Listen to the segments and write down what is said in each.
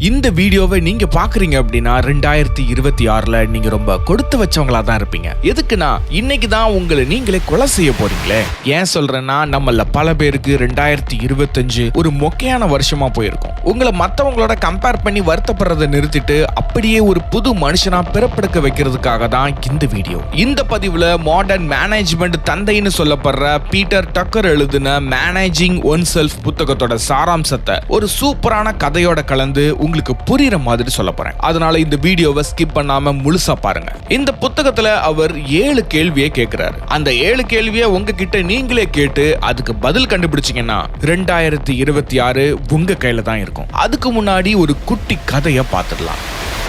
இந்த வீடியோவை நீங்க பாக்குறீங்க அப்படின்னா 2026ல நீங்க ரொம்ப கொடுத்து வச்சவங்களா தான் இருப்பீங்க. எதுக்குன்னா இன்னைக்கு தான் உங்களை நீங்களே கொலை செய்ய போறீங்களே. ஏன் சொல்றேன்னா நம்மள பல பேருக்கு 2025 ஒரு மொக்கையான வருஷமா போயிருக்கும். உங்களை மத்தவங்களோட கம்பேர் பண்ணி வருத்தப்படுறதை நிறுத்திட்டு அப்படியே ஒரு புது மனுஷனா பிறப்பெடுக்க வைக்கிறதுக்காக தான் இந்த வீடியோ. இந்த பதிவுல மாடர்ன் மேனேஜ்மெண்ட் தந்தைன்னு சொல்லப்படுற பீட்டர் டக்கர் எழுதின மேனேஜிங் ஒன் செல்ஃப் புத்தகத்தோட சாராம்சத்தை ஒரு சூப்பரான கதையோட கலந்து உங்களுக்கு புரியுற மாதிரி சொல்ல போறேன். அதனால இந்த வீடியோவை ஸ்கிப் பண்ணாம முழுசா பாருங்க. இந்த புத்தகத்துல அவர் 7 கேள்வியை கேட்கிறாரு. அந்த 7 கேள்வியை உங்ககிட்ட நீங்களே கேட்டு அதுக்கு பதில் கண்டுபிடிச்சீங்கன்னா 2026 உங்க கையில தான் இருக்கும். அதுக்கு முன்னாடி ஒரு குட்டி கதையை பார்த்துடலாம்.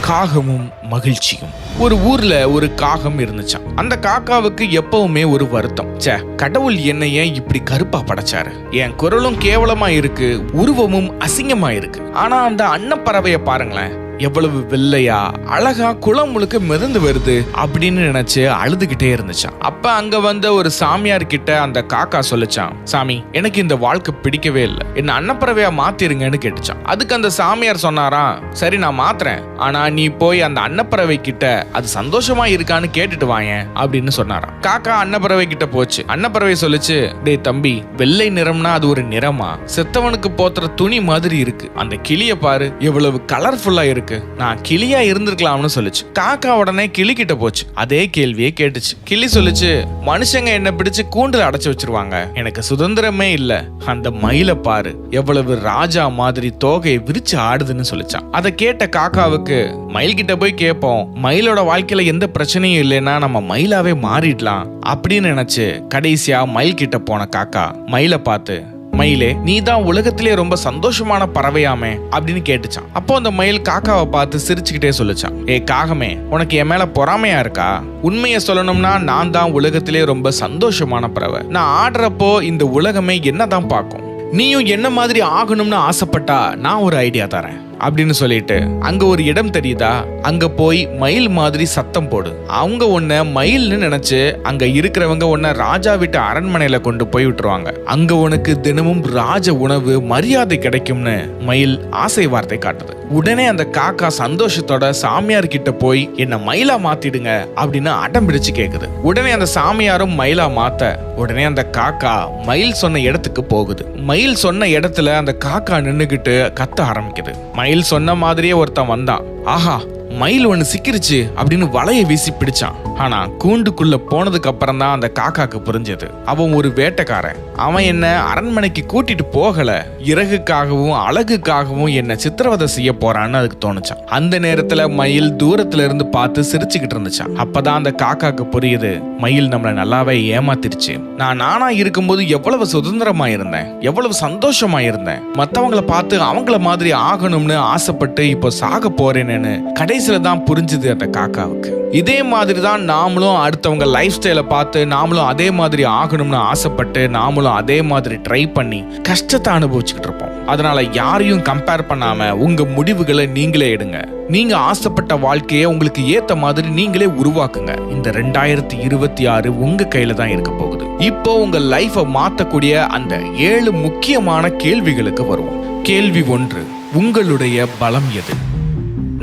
காகமும் மகிழ்ச்சியும். ஒரு ஊர்ல ஒரு காகம் இருந்துச்சாம். அந்த காக்காவுக்கு எப்பவுமே ஒரு வருத்தம். கடவுள் என்னை ஏன் இப்படி கருப்பா படைச்சாரு? என் குரலும் கேவலமா இருக்கு, உருவமும் அசிங்கமா இருக்கு. ஆனா அந்த அன்னப்பறவைய பாருங்களேன், எவ்வளவு வெள்ளையா அழகா குளம் முழுக்க மிதந்து வருது அப்படின்னு நினைச்சு அழுதுகிட்டே இருந்துச்சான். அப்ப அங்க வந்த ஒரு சாமியார் கிட்ட அந்த காக்கா சொல்லிச்சான், சாமி எனக்கு இந்த வாழ்க்கை பிடிக்கவே இல்லை, என்ன அன்னப்பறவையா மாத்திருங்கன்னு கேட்டுச்சான். அதுக்கு அந்த சாமியார் சொன்னாராம், சரி நான் மாத்துறேன், ஆனா நீ போய் அந்த அன்னப்பறவை கிட்ட அது சந்தோஷமா இருக்கான்னு கேட்டுட்டு வாயேன் அப்படின்னு சொன்னாராம். காக்கா அன்னப்பறவை கிட்ட போச்சு. அன்னப்பறவை சொல்லிச்சு, டே தம்பி, வெள்ளை நிறம்னா அது ஒரு நிறமா? செத்தவனுக்கு போத்துற துணி மாதிரி இருக்கு. அந்த கிளிய பாரு, எவ்வளவு கலர்ஃபுல்லா இருக்கு, நான் கிளியா இருந்திருக்கலாம்னு சொல்லுச்சு. காக்கா உடனே கிளி கிட்ட போச்சு. அதே கேள்வியை கேட்டுச்சு. கிளி சொல்லுச்சு, மனுஷங்க என்ன பிடிச்சு கூண்டுல அடைச்சு வச்சிருவாங்க, எனக்கு சுதந்திரமே இல்ல. அந்த மயில பாரு, எவ்வளவு ராஜா மாதிரி தோகையை விரிச்சு ஆடுதுன்னு சொல்லிச்சான். அதை கேட்ட காக்காவுக்கு, மயில் கிட்ட போய் கேட்போம், மயிலோட வாழ்க்கையில எந்த பிரச்சனையும் இல்லைன்னா நம்ம மயிலாவே மாறிடலாம் அப்படின்னு நினைச்சு கடைசியா மயில் கிட்ட போன காக்கா மயிலை பார்த்து, மயிலே நீ தான் உலகத்திலே ரொம்ப சந்தோஷமான பறவையாமே அப்படின்னு கேட்டுச்சான். அப்போ அந்த மயில் காக்காவை பார்த்து சிரிச்சுக்கிட்டே சொல்லிச்சான், ஏ காகமே, உனக்கு என் மேல பொறாமையா இருக்கா? உண்மையை சொல்லணும்னா நான் தான் உலகத்திலே ரொம்ப சந்தோஷமான பறவை. நான் ஆடுறப்போ இந்த உலகமே என்னதான் பார்க்கும். நீயும் என்ன மாதிரி ஆகணும்னு ஆசைப்பட்டா நான் ஒரு ஐடியா தரேன் அப்படின்னு சொல்லிட்டு, அங்க ஒரு இடம் தெரியுதா, அங்க போய் மயில் மாதிரி சத்தம் போடு. அவங்க உன்னை மயில்னு நினைச்சு அங்க இருக்கிறவங்க உன்னை ராஜா வீட்டு அரண்மனையில கொண்டு போய் விட்டுருவாங்க. அங்க உனக்கு தினமும் ராஜ உணவு மரியாதை கிடைக்கும்னு மயில் ஆசை வார்த்தை காட்டுது. உடனே அந்த காக்கா சந்தோஷத்தோட சாமியார் கிட்ட போய் என்ன மயிலா மாத்திடுங்க அப்படின்னு அடம் பிடிச்சு கேக்குது. உடனே அந்த சாமியாரும் மயிலா மாத்த உடனே அந்த காக்கா மயில் சொன்ன இடத்துக்கு போகுது. மயில் சொன்ன இடத்துல அந்த காக்கா நின்னுகிட்டு கத்த ஆரம்பிக்குது. மயில் சொன்ன மாதிரியே ஒருத்தன் வந்தான். ஆஹா, மயில் ஒண்ணு சிக்கிருச்சு அப்படின்னு வலைய வீசி பிடிச்சான். ஆனா கூண்டுக்குள்ள போனதுக்கு அப்புறம் தான் அந்த காக்காக்கு புரிஞ்சது, அவன் ஒரு வேட்டைக்காரன். அவன் என்ன அரண்மனைக்கு கூட்டிட்டு போகல, இறகுக்காகவும் அழகுக்காகவும் என்ன சித்திரவதை செய்ய போறான்னு அதுக்கு தோணுச்சான். அந்த நேரத்துல மயில் தூரத்துல இருந்து பார்த்து சிரிச்சுக்கிட்டு இருந்துச்சான். அப்பதான் அந்த காக்காக்கு புரியுது, மயில் நம்மளை நல்லாவே ஏமாத்திருச்சு. நான் நானா இருக்கும்போது எவ்வளவு சுதந்திரமா இருந்தேன், எவ்வளவு சந்தோஷமா இருந்தேன். மத்தவங்களை பார்த்து அவங்கள மாதிரி ஆகணும்னு ஆசைப்பட்டு இப்போ சாக போறேன்னு கடைசியில தான் புரிஞ்சுது அந்த காக்காவுக்கு. இதே மாதிரி தான் நாமளும் அடுத்தவங்க லைஃப் ஸ்டைலை பார்த்து நாமளும் அதே மாதிரி ஆகணும்னு ஆசைப்பட்டு நாமளும் அதே மாதிரி ட்ரை பண்ணி கஷ்டத்தை அனுபவிச்சுக்கிட்டு இருப்போம். அதனால யாரையும் கம்பேர் பண்ணாம உங்க முடிவுகளை நீங்களே எடுங்க. நீங்க ஆசைப்பட்ட வாழ்க்கையை உங்களுக்கு ஏத்த மாதிரி நீங்களே உருவாக்குங்க. இந்த 2026 உங்க கையில தான் இருக்க போகுது. இப்போ உங்க லைஃபை மாத்தக்கூடிய அந்த 7 முக்கியமான கேள்விகளுக்கு வருவோம். கேள்வி 1, உங்களுடைய பலம் எது?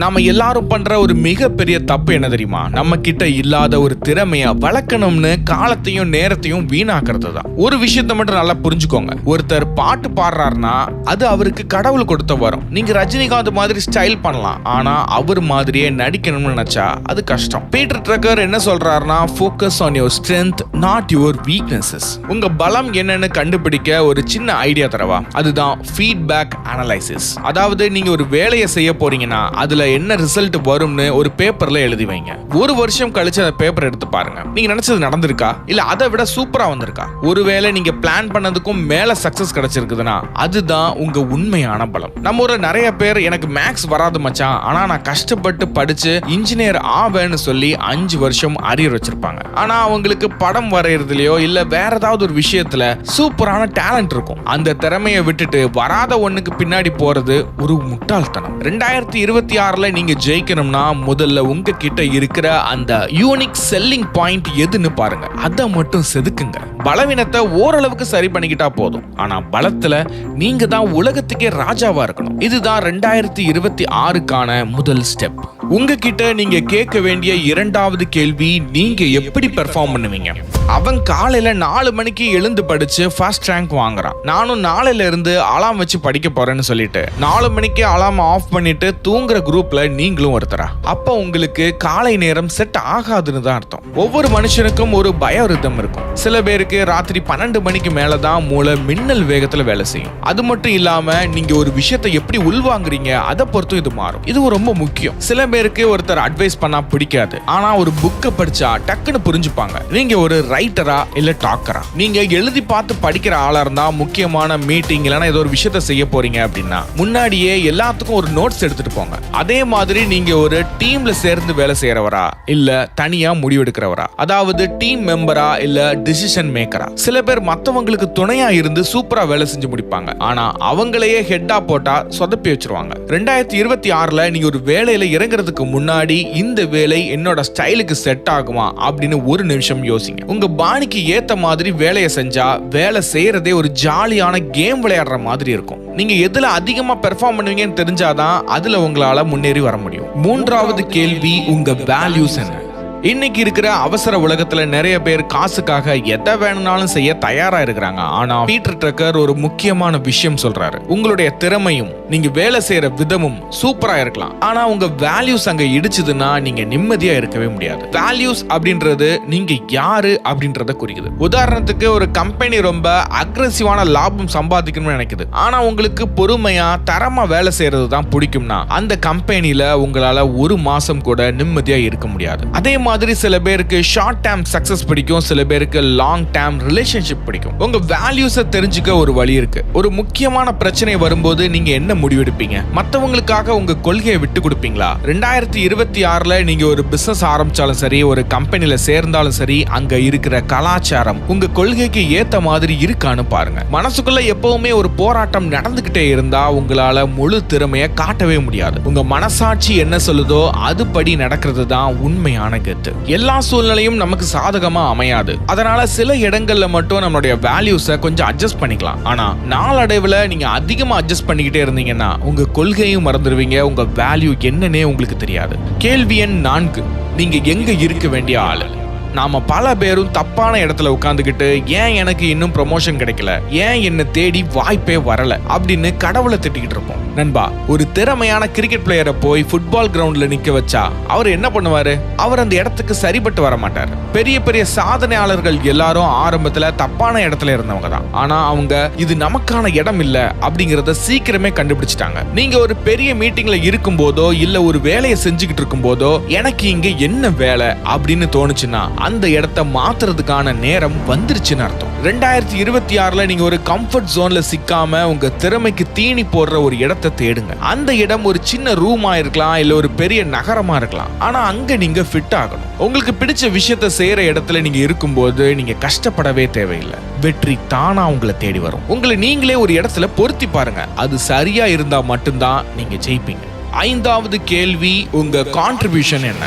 நாம எல்லாரும் பண்ற ஒரு மிகப்பெரிய தப்பு என்ன தெரியுமா? நம்ம கிட்ட இல்லாத ஒரு திறமைய வளர்க்கணும்னு காலத்தையும் நேரத்தையும் வீணாக்குறது தான். ஒரு விஷயத்த மட்டும் நல்லா புரிஞ்சுக்கோங்க, ஒருத்தர் பாட்டு பாடுறாருன்னா அது அவருக்கு கடவுள் கொடுத்த வரும். நீங்க ரஜினிகாந்த் மாதிரி ஸ்டைல் பண்ணலாம், ஆனா அவர் மாதிரியே நடிக்கணும்னு நினைச்சா அது கஷ்டம். பீட்டர் ட்ரக்கர் என்ன சொல்றாருன்னா, focus on your strength not your weaknesses. உங்க பலம் என்னன்னு கண்டுபிடிக்க ஒரு சின்ன ஐடியா தரவா? அதுதான் ஃபீட்பேக் அனலைசிஸ். அதாவது நீங்க ஒரு வேலையை செய்ய போறீங்கன்னா அதுல என்ன ரிசல்ட் வரும்னு ஒரு பேப்பர்ல எழுதி வைங்க. ஒரு வருஷம் கழிச்சு அந்த பேப்பர் எடுத்து பாருங்க, நீங்க நினைச்சது நடந்திருக்கா இல்ல அதை விட சூப்பரா வந்திருக்கா? ஒருவேளை நீங்க பிளான் பண்ணதுக்கும் மேல சக்சஸ் கிடைச்சிருக்குதுன்னா அதுதான் உங்க உண்மையான பலம். நம்ம ஒரு நிறைய பேர் எனக்கு மேக்ஸ் வராது மச்சான், ஆனா நான் கஷ்டப்பட்டு படிச்சு இன்ஜினியர் ஆவேன்னு சொல்லி 5 வருஷம் அரியர் வச்சிருப்பாங்க. ஆனா அவங்களுக்கு படம் வரையறதுலயோ இல்ல வேற ஏதாவது ஒரு விஷயத்துல சூப்பரான டேலண்ட் இருக்கும். அந்த திறமையை விட்டுட்டு வராத ஒண்ணுக்கு பின்னாடி போறது ஒரு முட்டாள்தனம். 2026 2026ல நீங்க ஜெயிக்கணும்னா முதல்ல உங்ககிட்ட இருக்கிற அந்த யூனிக் செல்லிங் பாயிண்ட் எதுன்னு பாருங்க. அதை மட்டும் செதுக்குங்க. பலவீனத்தை ஓரளவுக்கு சரி பண்ணிக்கிட்டா போதும். ஆனா பலத்துல நீங்க தான் உலகத்துக்கே ராஜாவா இருக்கணும். இதுதான் 2026க்கான முதல் ஸ்டெப். உங்ககிட்ட நீங்க கேட்க வேண்டிய இரண்டாவது கேள்வி, நீங்க எப்படி பெர்ஃபார்ம் பண்ணுவீங்க? அவன் காலையில 4 மணிக்கு எழுந்து படிச்சு ஃபர்ஸ்ட் ரேங்க் வாங்குறான். நானும் நாளையில இருந்து அலாம் வச்சு படிக்க போறேன்னு சொல்லிட்டு 4 மணிக்கு அலாம் ஆஃப் பண்ணிட்டு தூங்குற குரூப்ல நீங்களும் ஒருத்தரா? அப்ப உங்களுக்கு காலை நேரம் செட் ஆகாதுன்னு தான் அர்த்தம். ஒவ்வொரு மனுஷனுக்கும் ஒரு பயோரிதம் இருக்கும். சில பேருக்கு ராத்திரி 12 மணிக்கு மேலதான் மூளை மின்னல் வேகத்துல வேலை செய்யும். அது மட்டும் இல்லாம நீங்க ஒரு விஷயத்தை எப்படி உள்வாங்குறீங்க அதை பொறுத்தும் இது மாறும். இது ரொம்ப முக்கியம். சில பேருக்கு ஒருத்தர் அட்வைஸ் பண்ணா பிடிக்காது. ஆனா ஒரு புக்கை படிச்சா டக்குன்னு புரிஞ்சுப்பாங்க. நீங்க ஒரு ரைட்டரா இல்ல டாக்கரா? நீங்க எழுதி பார்த்து படிக்கிற ஆளா இருந்தா முக்கியமான மீட்டிங் இல்லனா ஏதோ ஒரு விஷயத்தை செய்ய போறீங்க அப்படின்னா முன்னாடியே எல்லாத்துக்கும் ஒரு நோட்ஸ் எடுத்துட்டு போங்க. அதே மாதிரி நீங்க ஒரு டீம்ல சேர்ந்து வேலை செய்யறவரா இல்ல தனியா முடிவெடுக்கிறவரா? அதாவது டீம் மெம்பரா இல்ல டிசிஷன் மேக்கரா? சில பேர் மத்தவங்களுக்கு துணையா இருந்து சூப்பரா வேலை செஞ்சு முடிப்பாங்க. ஆனா அவங்களையே ஹெட்டா போட்டா சொதப்பி வச்சிருவாங்க. 2026ல நீங்க ஒரு வேலையில இறங்குறதுக்கு முன்னாடி இந்த வேலை என்னோட ஸ்டைலுக்கு செட் ஆகுமா அப்படின்னு ஒரு நிமிஷம் யோசிங்க. உங்க பாணிக்கு ஏத்த மாதிரி வேலையை செஞ்சா வேலை செய்யறதே ஒரு ஜாலியான கேம் விளையாடுற மாதிரி இருக்கும். நீங்க எதுல அதிகமா பெர்ஃபார்ம் பண்ணுவீங்கன்னு தெரிஞ்சாதான் அதுல உங்களால முன்னேறி வர முடியும். மூன்றாவது கேள்வி, உங்க வேல்யூஸ் என்ன? இன்னைக்கு இருக்கிற அவசர உலகத்துல நிறைய பேர் காசுக்காக எதை வேணும்னாலும் செய்ய தயாரா இருக்கிறாங்க. ஆனா பீட்டர் ட்ரக்கர் ஒரு முக்கியமான விஷயம் சொல்றாரு. உங்களுடைய திறமையும் நீங்க வேலை செய்யற விதமும் சூப்பரா இருக்கலாம். ஆனா உங்க வேல்யூஸ் அங்க இடிச்சதுன்னா நீங்க நிம்மதியா இருக்கவே முடியாது. வேல்யூஸ் அப்படின்றது நீங்க யாரு அப்படின்றத குறிக்குது. உதாரணத்துக்கு ஒரு கம்பெனி ரொம்ப அக்ரெசிவான லாபம் சம்பாதிக்கணும்னு நினைக்குது. ஆனா உங்களுக்கு பொறுமையா தரமா வேலை செய்யறது தான் பிடிக்கும்னா அந்த கம்பெனில உங்களால ஒரு மாசம் கூட நிம்மதியா இருக்க முடியாது. அதே மாதிரி சில பேருக்கு ஷார்ட் டேர்ம் சக்சஸ் பிடிக்கும், சில பேருக்கு லாங் டேர்ம் ரிலேஷன்ஷிப் பிடிக்கும். உங்க வேல்யூஸை தெரிஞ்சுக்க ஒரு வழி இருக்கு. ஒரு முக்கியமான பிரச்சனை வரும்போது நீங்க என்ன முடிவெடுப்பீங்க? மத்தவங்களுக்காக உங்க கொள்கையை விட்டு கொடுப்பீங்களா? 2026ல நீங்க ஒரு பிசினஸ் ஆரம்பிச்சாலும் சரி, ஒரு கம்பெனில சேர்ந்தாலும் சரி, அங்க இருக்கிற கலாச்சாரம் உங்க கொள்கைக்கு ஏத்த மாதிரி இருக்கான்னு பாருங்க. மனசுக்குள்ள எப்பவுமே ஒரு போராட்டம் நடந்துகிட்டே இருந்தா உங்களால முழு திறமையை காட்டவே முடியாது. உங்க மனசாட்சி என்ன சொல்லுதோ அதுபடி நடக்கிறது தான் உண்மையான கெத்து. எல்லா சூழ்நிலையும் நமக்கு சாதகமா அமையாது. அதனால சில இடங்கள்ல மட்டும் நம்மளுடைய வேல்யூஸை கொஞ்சம் அட்ஜஸ்ட் பண்ணிக்கலாம். ஆனா நாளடைவுல நீங்க அதிகமா அட்ஜஸ்ட் பண்ணிக்கிட்டே இருந்தீங்கன்னா உங்க கொள்கையும் மறந்துடுவீங்க, உங்க வேல்யூ என்னன்னே உங்களுக்கு தெரியாது. கேள்வி எண் 4, நீங்க எங்க இருக்க வேண்டிய ஆளு? நாம பல பேரும் தப்பான இடத்துல உட்கார்ந்துகிட்டு ஏன் எனக்கு இன்னும் ப்ரமோஷன் கிடைக்கல, ஏன் என்ன தேடி வாய்ப்பே வரல அப்படின்னு கடவுளை திட்டிக்கிட்டு இருப்போம். நண்பா, ஒரு திறமையான கிரிக்கெட் பிளேயரை போய் ஃபுட்பால் கிரவுண்ட்ல நிக்க வச்சா அவர் என்ன பண்ணுவாரு? அவர் அந்த இடத்துக்கு சரிபட்டு வர மாட்டார். பெரிய பெரிய சாதனையாளர்கள் எல்லாரும் ஆரம்பத்துல தப்பான இடத்துல இருந்தவங்க தான். ஆனா அவங்க இது நமக்கான இடம் இல்ல அப்படிங்கறத சீக்கிரமே கண்டுபிடிச்சிட்டாங்க. நீங்க ஒரு பெரிய மீட்டிங்ல இருக்கும் போதோ இல்ல ஒரு வேலையை செஞ்சுக்கிட்டு இருக்கும் போதோ எனக்கு இங்க என்ன வேலை அப்படின்னு தோணுச்சுன்னா அந்த இடத்தை மாத்துறதுக்கான நேரம் வந்துருச்சுன்னு அர்த்தம். 2026ல நீங்க ஒரு கம்ஃபர்ட் ஜோன்ல சிக்காம உங்க திறமைக்கு தீனி போடுற ஒரு இடத்தை தேடுங்க. அந்த இடம் ஒரு சின்ன ரூமா இருக்கலாம், இல்ல ஒரு பெரிய நகரமா இருக்கலாம். ஆனா அங்க நீங்க ஃபிட் ஆகணும். உங்களுக்கு பிடிச்ச விஷயத்தை செய்யற இடத்துல நீங்க இருக்கும்போது நீங்க கஷ்டப்படவே தேவையில்லை. வெற்றி தானா உங்களை தேடி வரும். உங்களை நீங்களே ஒரு இடத்துல பொருத்தி பாருங்க. அது சரியா இருந்தா மட்டும்தான் நீங்க ஜெயிப்பீங்க. 5வது கேள்வி, உங்க கான்ட்ரிபியூஷன் என்ன?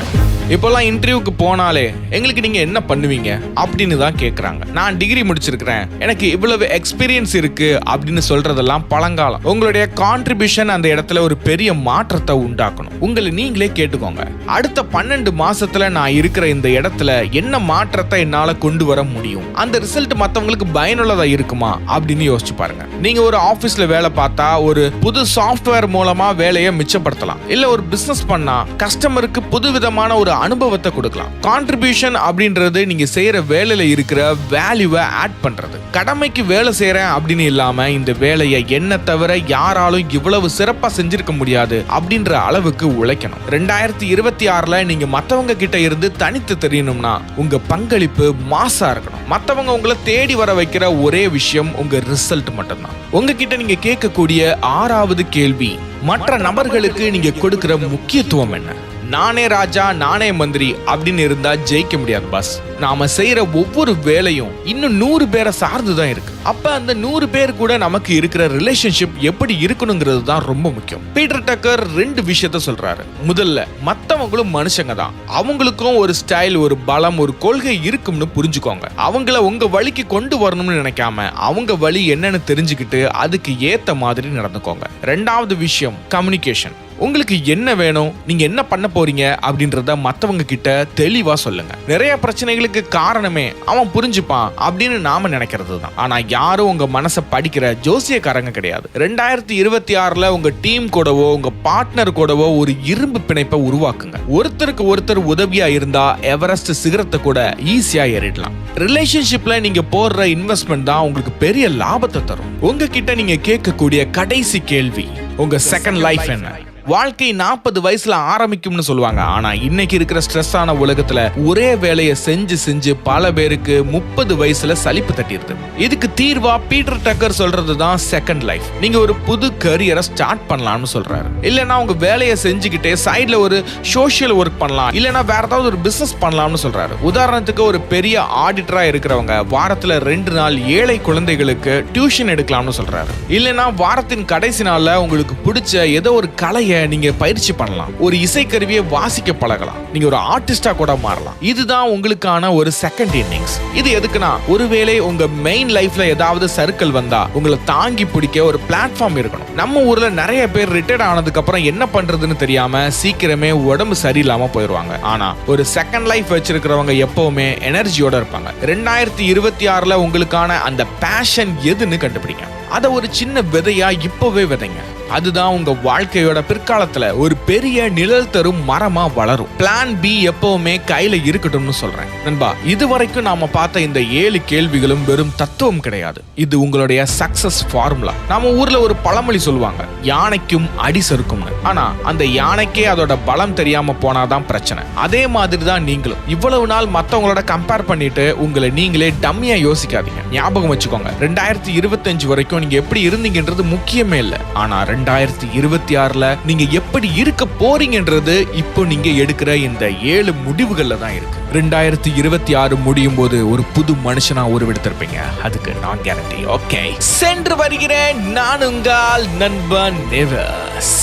இப்போல்லாம் இன்டர்வியூக்கு போனாலே எங்களுக்கு நீங்க என்ன பண்ணுவீங்க அப்படின்னு தான் கேட்கறாங்க. நான் டிகிரி முடிச்சிருக்கிறேன், எனக்கு இவ்வளவு எக்ஸ்பீரியன்ஸ் இருக்கு அப்படின்னு சொல்றதெல்லாம் பழங்காலம். உங்களுடைய கான்ட்ரிபியூஷன் அந்த இடத்துல ஒரு பெரிய மாற்றத்தை உண்டாக்கணும். உங்களை நீங்களே கேட்டுக்கோங்க. அடுத்த 12 மாசத்துல நான் இருக்கிற இந்த இடத்துல என்ன மாற்றத்தை என்னால கொண்டு வர முடியும்? அந்த ரிசல்ட் மத்தவங்களுக்கு பயனுள்ளதா இருக்குமா அப்படின்னு யோசிச்சு பாருங்க. நீங்க ஒரு ஆபீஸ்ல வேலை பார்த்தா ஒரு புது சாஃப்ட்வேர் மூலமா வேலையை மிச்சப்படுத்தலாம். இல்ல ஒரு பிசினஸ் பண்ணா கஸ்டமருக்கு புதுவிதமான ஒரு அனுபவத்தை கொடுக்கலாம். கான்ட்ரிபியூஷன் அப்படின்றது நீங்க செய்யற வேலையில இருக்கிற வேல்யூவை ஆட் பண்றது. கடமைக்கு வேலை செய்யறேன் அப்படின்னு இல்லாம இந்த வேலையை என்ன தவிர யாராலும் இவ்வளவு சிறப்பா செஞ்சிருக்க முடியாது அப்படின்ற அளவுக்கு உழைக்கணும். 2026ல நீங்க மத்தவங்க கிட்ட இருந்து தனித்து தெரியணும்னா உங்க பங்களிப்பு மாசா இருக்கணும். மத்தவங்க உங்களை தேடி வர வைக்கிற ஒரே விஷயம் உங்க ரிசல்ட் மட்டும்தான். உங்ககிட்ட நீங்க கேட்கக்கூடிய 6வது கேள்வி, மற்ற நபர்களுக்கு நீங்க கொடுக்கிற முக்கியத்துவம் என்ன? நானே ராஜா நானே மந்திரி அப்படின்னு இருந்தா ஜெயிக்க முடியாது பாஸ். நாம செய்யற ஒவ்வொரு வேலையும் இன்னும் 100 பேரை சார்ந்துதான் இருக்கு. அப்ப அந்த 100 பேர் கூட நமக்கு இருக்கிற ரிலேஷன்ஷிப் எப்படி இருக்கணுங்கிறது தான் ரொம்ப முக்கியம். பீட்டர் டக்கர் 2 விஷயத்த சொல்றாரு. முதல்ல, மத்தவங்களும் மனுஷங்க தான், அவங்களுக்கும் ஒரு ஸ்டைல், ஒரு பலம், ஒரு கொள்கை இருக்கும்னு புரிஞ்சுக்கோங்க. அவங்கள உங்க வழிக்கு கொண்டு வரணும்னு நினைக்காம அவங்க வழி என்னன்னு தெரிஞ்சுக்கிட்டு அதுக்கு ஏத்த மாதிரி நடந்துக்கோங்க. 2வது விஷயம், கம்யூனிகேஷன். உங்களுக்கு என்ன வேணும், நீங்க என்ன பண்ண போறீங்க அப்படின்றத மத்தவங்க கிட்ட தெளிவா சொல்லுங்க. நிறைய பிரச்சனைகளுக்கு காரணமே அவன் புரிஞ்சுப்பான் அப்படின்னு நாம நினைக்கிறது தான். ஆனா யாரும் உங்க மனசை படிக்கிற ஜோசியக்காரங்க கிடையாது. 2026ல உங்க டீம் கூடவோ உங்க பார்ட்னர் கூடவோ ஒரு இரும்பு பிணைப்பை உருவாக்குங்க. ஒருத்தருக்கு ஒருத்தர் உதவியா இருந்தா எவரெஸ்ட் சிகரத்தை கூட ஈஸியா ஏறிடலாம். ரிலேஷன்ஷிப்ல நீங்க போடுற இன்வெஸ்ட்மெண்ட் தான் உங்களுக்கு பெரிய லாபத்தை தரும். உங்ககிட்ட நீங்க கேட்கக்கூடிய கடைசி கேள்வி, உங்க செகண்ட் லைஃப் என்ன? வாழ்க்கை 40 வயசுல ஆரம்பிக்கும்னு சொல்லுவாங்க. ஆனா இன்னைக்கு இருக்கிற ஸ்ட்ரெஸ்ஸான உலகத்துல ஒரே வேலையை செஞ்சு செஞ்சு பல பேருக்கு 30 வயசுல சலிப்பு தட்டிடுது. இதுக்கு தீர்வா பீட்டர் டக்கர் சொல்றது தான் செகண்ட் லைஃப். நீங்க ஒரு புது கரியரை ஸ்டார்ட் பண்ணலாம்னு சொல்றாரு. இல்லனா உங்க வேலையை செஞ்சுக்கிட்டே சைடுல ஒரு சோஷியல் ஒர்க் பண்ணலாம், இல்லனா வேற ஏதாவது ஒரு பிசினஸ் பண்ணலாம்னு சொல்றாரு. உதாரணத்துக்கு, ஒரு பெரிய ஆடிட்டரா இருக்கிறவங்க வாரத்துல 2 நாள் ஏழை குழந்தைகளுக்கு டியூஷன் எடுக்கலாம்னு சொல்றாரு. இல்லனா வாரத்தின் கடைசி நாள்ல உங்களுக்கு பிடிச்ச ஏதோ ஒரு கலையை நீங்க பயிற்சி பண்ணலாம். ஒரு இசைக்கருவியை வாசிக்க பழகலாம். நீங்க ஒரு ஆர்டிஸ்டா கூட மாறலாம். இதுதான் உங்களுக்கான ஒரு செகண்ட் இன்னிங்ஸ். இது எதுக்குன்னா, ஒருவேளை உங்க மெயின் லைஃப்ல ஏதாவது சர்க்கிள் வந்தா உங்களை தாங்கி பிடிக்க ஒரு பிளாட்ஃபார்ம் இருக்கணும். நம்ம ஊர்ல நிறைய பேர் ரிட்டையர்ட் ஆனதுக்கு அப்புறம் என்ன பண்றதுன்னு தெரியாம சீக்கிரமே உடம்பு சரியில்லாம போயிருவாங்க. ஆனா ஒரு செகண்ட் லைஃப் வச்சிருக்கிறவங்க எப்பவுமே எனர்ஜியோட இருப்பாங்க. 2026ல உங்களுக்கான அந்த பேஷன் எதுன்னு கண்டுபிடிங்க. அதை ஒரு சின்ன விதையா இப்பவே விதைங்க. அதுதான் உங்க வாழ்க்கையோட பிற்காலத்துல ஒரு பெரிய நிழல் தரும் மரமா வளரும். பிளான் பி எப்பவுமே கையில இருக்கட்டும்னு சொல்றேன். நண்பா, இதுவரைக்கும் நாம பார்த்த இந்த 7 கேள்விகளும் வெறும் தத்துவம் கிடையாது. இது உங்களுடைய சக்சஸ் ஃபார்முலா. நம்ம ஊர்ல ஒரு பழமொழி சொல்லுவாங்க, யானைக்கும் அடி சறுக்கும்னு. ஆனா அந்த யானைக்கே அதோட பலம் தெரியாம போனாதான் பிரச்சனை. அதே மாதிரி தான் நீங்களும். இவ்வளவு நாள் மத்தவங்களோட கம்பேர் பண்ணிட்டு உங்களை நீங்களே டம்மியா யோசிக்காதீங்க. ஞாபகம் வச்சுக்கோங்க, 2025 வரைக்கும் நீங்க எப்படி இருந்தீங்கன்றது முக்கியமே இல்லை. ஆனா 2026ல நீங்க எப்படி இருக்க போறீங்கன்றது இப்போ நீங்க எடுக்கிற இந்த 7 முடிவுகள்ல தான் இருக்கு. 2026 முடியும் போது ஒரு புது மனுஷனா உருவெடுத்திருப்பீங்க. அதுக்கு நான் கேரண்டி. ஓகே, சென்று வருகிறேன். நான் உங்கள் நண்பன் நேவஸ்.